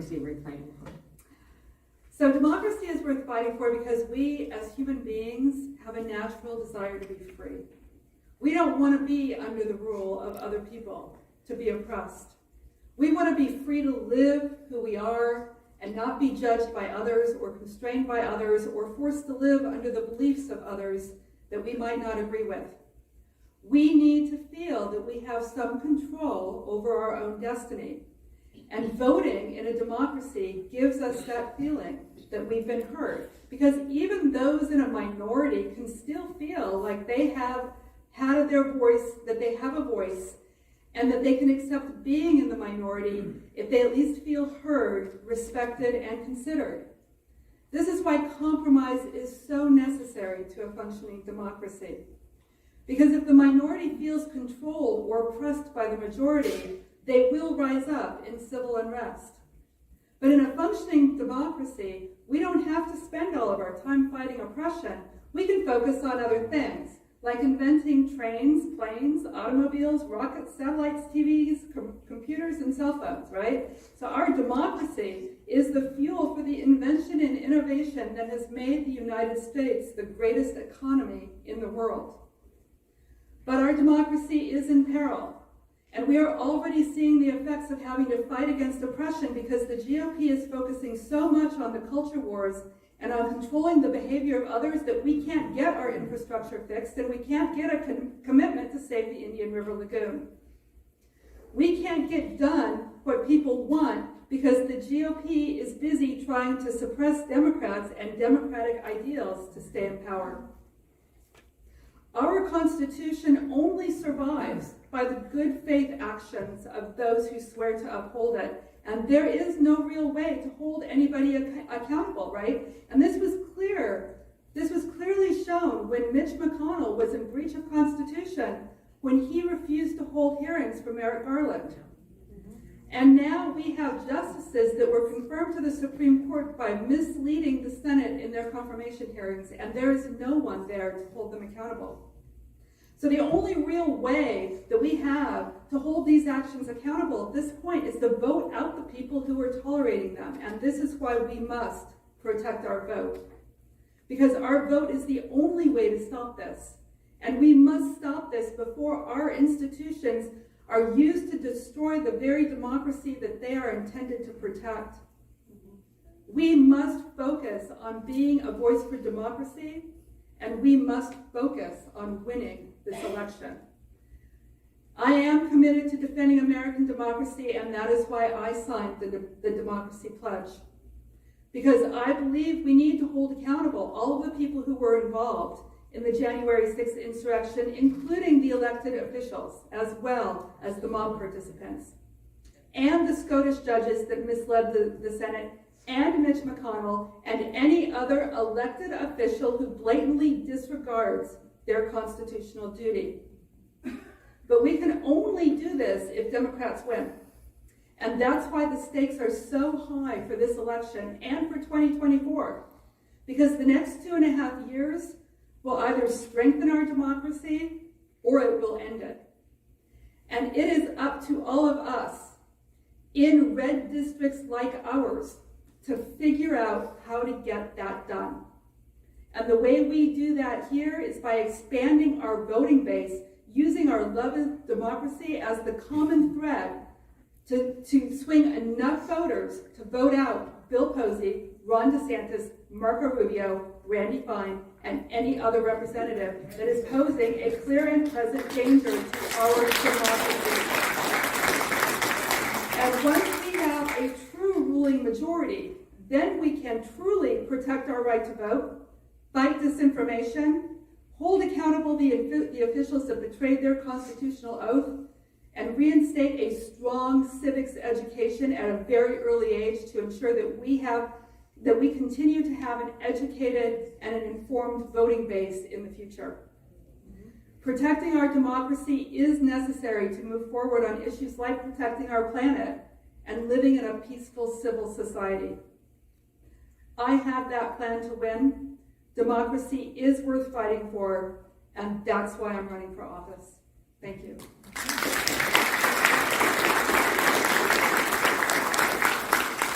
democracy we're fighting for? So democracy is worth fighting for because we, as human beings, have a natural desire to be free. We don't want to be under the rule of other people, to be oppressed. We want to be free to live who we are and not be judged by others or constrained by others or forced to live under the beliefs of others that we might not agree with. We need to feel that we have some control over our own destiny. And voting in a democracy gives us that feeling that we've been heard. Because even those in a minority can still feel like they have had their voice, that they have a voice, and that they can accept being in the minority if they at least feel heard, respected, and considered. This is why compromise is so necessary to a functioning democracy. Because if the minority feels controlled or oppressed by the majority, they will rise up in civil unrest. But in a functioning democracy, we don't have to spend all of our time fighting oppression. We can focus on other things, like inventing trains, planes, automobiles, rockets, satellites, TVs, computers, and cell phones, right? So our democracy is the fuel for the invention and innovation that has made the United States the greatest economy in the world. But our democracy is in peril. And we are already seeing the effects of having to fight against oppression because the GOP is focusing so much on the culture wars and on controlling the behavior of others that we can't get our infrastructure fixed and we can't get a commitment to save the Indian River Lagoon. We can't get done what people want because the GOP is busy trying to suppress Democrats and democratic ideals to stay in power. Our Constitution only survives by the good faith actions of those who swear to uphold it. And there is no real way to hold anybody accountable, right? And this was clear. This was clearly shown when Mitch McConnell was in breach of Constitution when he refused to hold hearings for Merrick Garland. And now we have justices that were confirmed to the Supreme Court by misleading the Senate in their confirmation hearings, and there is no one there to hold them accountable. So the only real way that we have to hold these actions accountable at this point is to vote out the people who are tolerating them. And this is why we must protect our vote. Because our vote is the only way to stop this. And we must stop this before our institutions are used to destroy the very democracy that they are intended to protect. We must focus on being a voice for democracy, and we must focus on winning this election. I am committed to defending American democracy, and that is why I signed the Democracy Pledge. Because I believe we need to hold accountable all of the people who were involved in the January 6th insurrection, including the elected officials, as well as the mob participants, and the Scottish judges that misled the Senate, and Mitch McConnell, and any other elected official who blatantly disregards their constitutional duty. But we can only do this if Democrats win. And that's why the stakes are so high for this election and for 2024. Because the next 2.5 years will either strengthen our democracy or it will end it. And it is up to all of us in red districts like ours to figure out how to get that done. And the way we do that here is by expanding our voting base, using our love of democracy as the common thread to swing enough voters to vote out Bill Posey, Ron DeSantis, Marco Rubio, Randy Fine, and any other representative that is posing a clear and present danger to our democracy. And once we have a true ruling majority, then we can truly protect our right to vote, fight disinformation, hold accountable the officials that betrayed their constitutional oath, and reinstate a strong civics education at a very early age to ensure that we continue to have an educated and an informed voting base in the future. Protecting our democracy is necessary to move forward on issues like protecting our planet and living in a peaceful civil society. I have that plan to win. Democracy is worth fighting for, and that's why I'm running for office. Thank you.